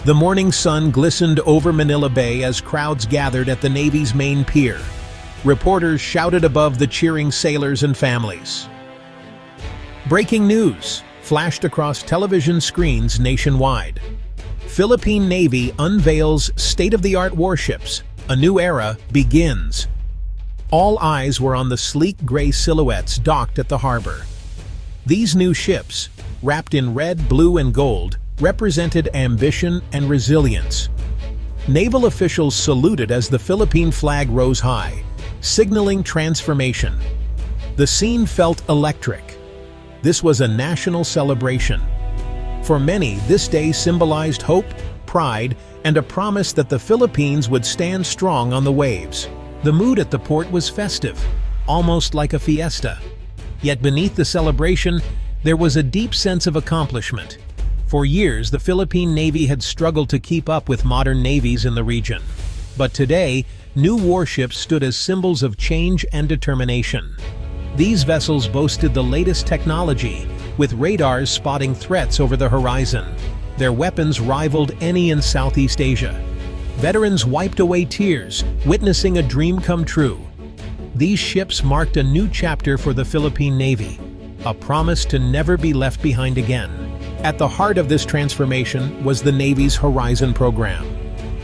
The morning sun glistened over Manila Bay as crowds gathered at the Navy's main pier. Reporters shouted above the cheering sailors and families. Breaking news flashed across television screens nationwide. Philippine Navy unveils state-of-the-art warships. A new era begins. All eyes were on the sleek gray silhouettes docked at the harbor. These new ships, wrapped in red, blue, and gold, represented ambition and resilience. Naval officials saluted as the Philippine flag rose high, signaling transformation. The scene felt electric. This was a national celebration. For many, this day symbolized hope, pride, and a promise that the Philippines would stand strong on the waves. The mood at the port was festive, almost like a fiesta. Yet beneath the celebration, there was a deep sense of accomplishment. For years, the Philippine Navy had struggled to keep up with modern navies in the region. But today, new warships stood as symbols of change and determination. These vessels boasted the latest technology, with radars spotting threats over the horizon. Their weapons rivaled any in Southeast Asia. Veterans wiped away tears, witnessing a dream come true. These ships marked a new chapter for the Philippine Navy, a promise to never be left behind again. At the heart of this transformation was the Navy's Horizon program.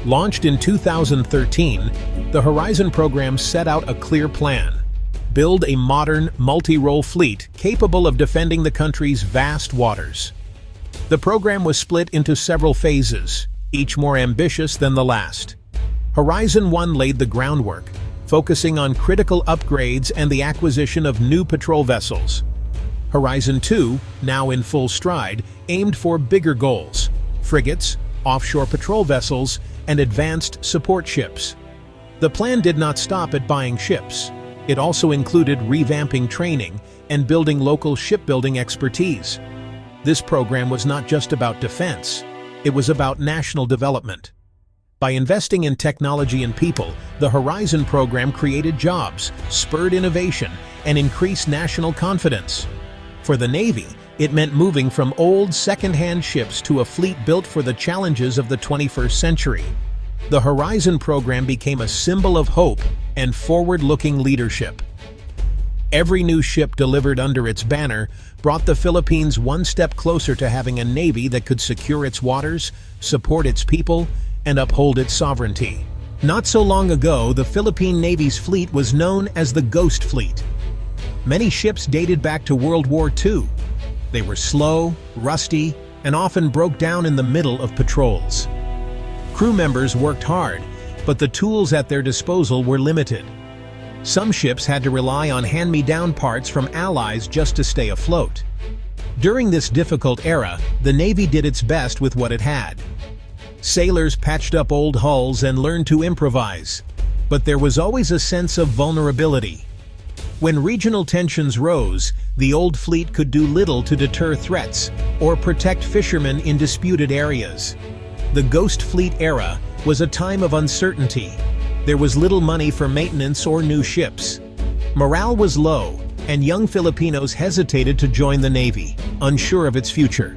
Launched in 2013, the Horizon program set out a clear plan: build a modern, multi-role fleet capable of defending the country's vast waters. The program was split into several phases, each more ambitious than the last. Horizon 1 laid the groundwork, focusing on critical upgrades and the acquisition of new patrol vessels. Horizon 2, now in full stride, aimed for bigger goals: frigates, offshore patrol vessels, and advanced support ships. The plan did not stop at buying ships. It also included revamping training and building local shipbuilding expertise. This program was not just about defense, it was about national development. By investing in technology and people, the Horizon program created jobs, spurred innovation, and increased national confidence. For the Navy, it meant moving from old second-hand ships to a fleet built for the challenges of the 21st century. The Horizon program became a symbol of hope and forward-looking leadership. Every new ship delivered under its banner brought the Philippines one step closer to having a navy that could secure its waters, support its people, and uphold its sovereignty. Not so long ago, the Philippine Navy's fleet was known as the Ghost Fleet. Many ships dated back to World War II. They were slow, rusty, and often broke down in the middle of patrols. Crew members worked hard, but the tools at their disposal were limited. Some ships had to rely on hand-me-down parts from allies just to stay afloat. During this difficult era, the Navy did its best with what it had. Sailors patched up old hulls and learned to improvise, but there was always a sense of vulnerability. When regional tensions rose, the old fleet could do little to deter threats or protect fishermen in disputed areas. The Ghost Fleet era was a time of uncertainty. There was little money for maintenance or new ships. Morale was low, and young Filipinos hesitated to join the Navy, unsure of its future.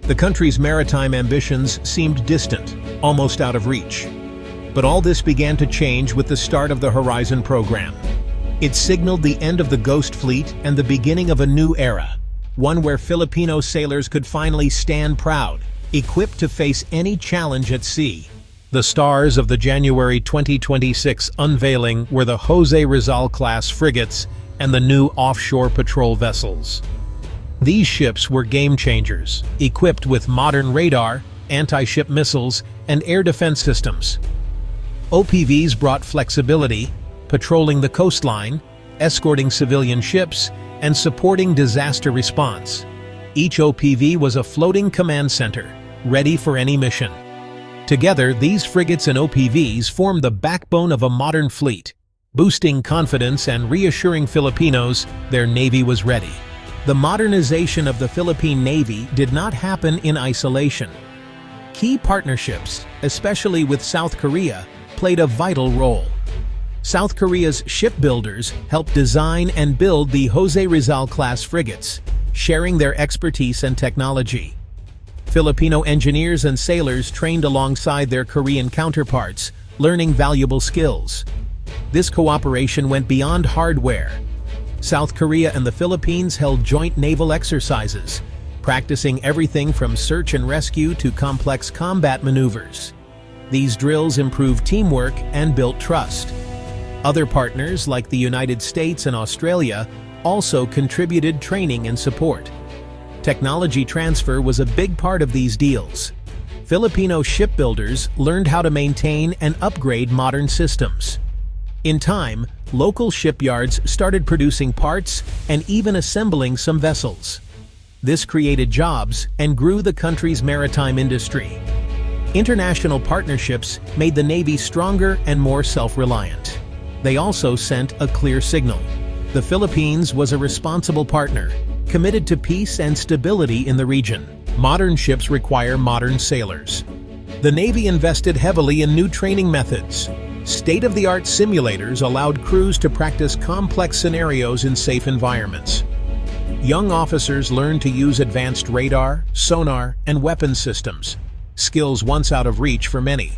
The country's maritime ambitions seemed distant, almost out of reach. But all this began to change with the start of the Horizon program. It signaled the end of the Ghost Fleet and the beginning of a new era, one where Filipino sailors could finally stand proud, equipped to face any challenge at sea. The stars of the January 2026 unveiling were the Jose Rizal-class frigates and the new offshore patrol vessels. These ships were game-changers, equipped with modern radar, anti-ship missiles, and air defense systems. OPVs brought flexibility, patrolling the coastline, escorting civilian ships, and supporting disaster response. Each OPV was a floating command center, ready for any mission. Together, these frigates and OPVs formed the backbone of a modern fleet, boosting confidence and reassuring Filipinos their Navy was ready. The modernization of the Philippine Navy did not happen in isolation. Key partnerships, especially with South Korea, played a vital role. South Korea's shipbuilders helped design and build the Jose Rizal-class frigates, sharing their expertise and technology. Filipino engineers and sailors trained alongside their Korean counterparts, learning valuable skills. This cooperation went beyond hardware. South Korea and the Philippines held joint naval exercises, practicing everything from search and rescue to complex combat maneuvers. These drills improved teamwork and built trust. Other partners, like the United States and Australia, also contributed training and support. Technology transfer was a big part of these deals. Filipino shipbuilders learned how to maintain and upgrade modern systems. In time, local shipyards started producing parts and even assembling some vessels. This created jobs and grew the country's maritime industry. International partnerships made the Navy stronger and more self-reliant. They also sent a clear signal. The Philippines was a responsible partner, committed to peace and stability in the region. Modern ships require modern sailors. The Navy invested heavily in new training methods. State-of-the-art simulators allowed crews to practice complex scenarios in safe environments. Young officers learned to use advanced radar, sonar, and weapons systems, skills once out of reach for many.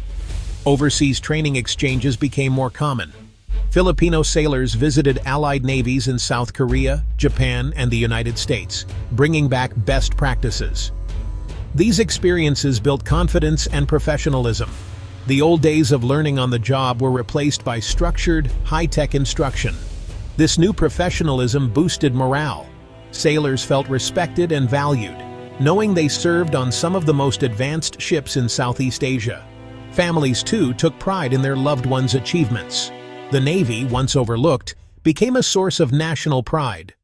Overseas training exchanges became more common. Filipino sailors visited allied navies in South Korea, Japan, and the United States, bringing back best practices. These experiences built confidence and professionalism. The old days of learning on the job were replaced by structured, high-tech instruction. This new professionalism boosted morale. Sailors felt respected and valued, knowing they served on some of the most advanced ships in Southeast Asia. Families, too, took pride in their loved ones' achievements. The Navy, once overlooked, became a source of national pride.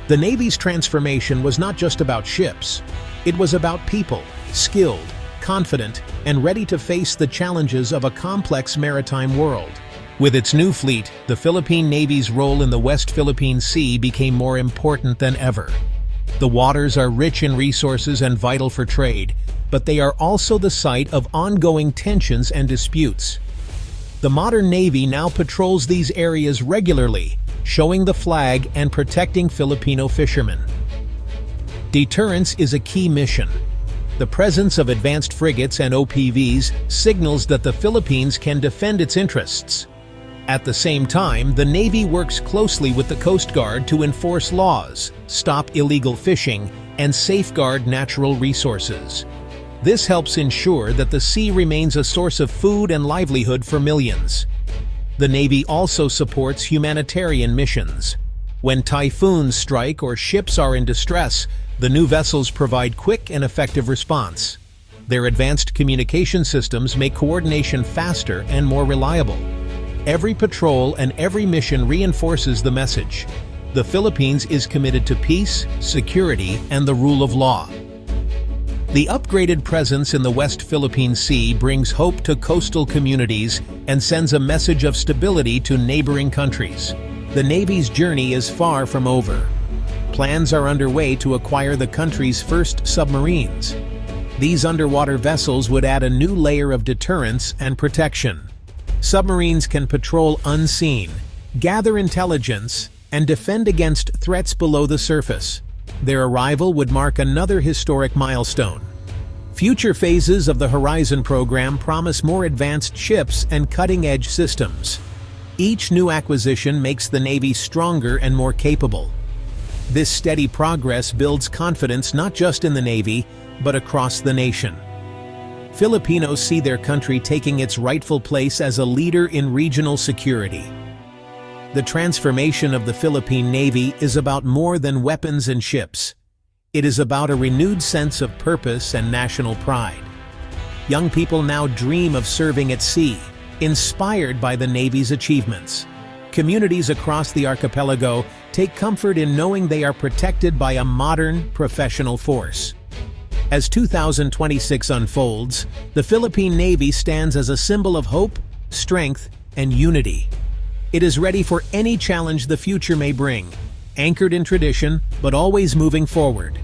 The Navy's transformation was not just about ships. It was about people, skilled, confident, and ready to face the challenges of a complex maritime world. With its new fleet, the Philippine Navy's role in the West Philippine Sea became more important than ever. The waters are rich in resources and vital for trade, but they are also the site of ongoing tensions and disputes. The modern Navy now patrols these areas regularly, showing the flag and protecting Filipino fishermen. Deterrence is a key mission. The presence of advanced frigates and OPVs signals that the Philippines can defend its interests. At the same time, the Navy works closely with the Coast Guard to enforce laws, stop illegal fishing, and safeguard natural resources. This helps ensure that the sea remains a source of food and livelihood for millions. The Navy also supports humanitarian missions. When typhoons strike or ships are in distress, the new vessels provide quick and effective response. Their advanced communication systems make coordination faster and more reliable. Every patrol and every mission reinforces the message. The Philippines is committed to peace, security, and the rule of law. The upgraded presence in the West Philippine Sea brings hope to coastal communities and sends a message of stability to neighboring countries. The Navy's journey is far from over. Plans are underway to acquire the country's first submarines. These underwater vessels would add a new layer of deterrence and protection. Submarines can patrol unseen, gather intelligence, and defend against threats below the surface. Their arrival would mark another historic milestone. Future phases of the Horizon program promise more advanced ships and cutting-edge systems. Each new acquisition makes the Navy stronger and more capable. This steady progress builds confidence not just in the Navy, but across the nation. Filipinos see their country taking its rightful place as a leader in regional security. The transformation of the Philippine Navy is about more than weapons and ships. It is about a renewed sense of purpose and national pride. Young people now dream of serving at sea, inspired by the Navy's achievements. Communities across the archipelago take comfort in knowing they are protected by a modern, professional force. As 2026 unfolds, the Philippine Navy stands as a symbol of hope, strength, and unity. It is ready for any challenge the future may bring, anchored in tradition, but always moving forward.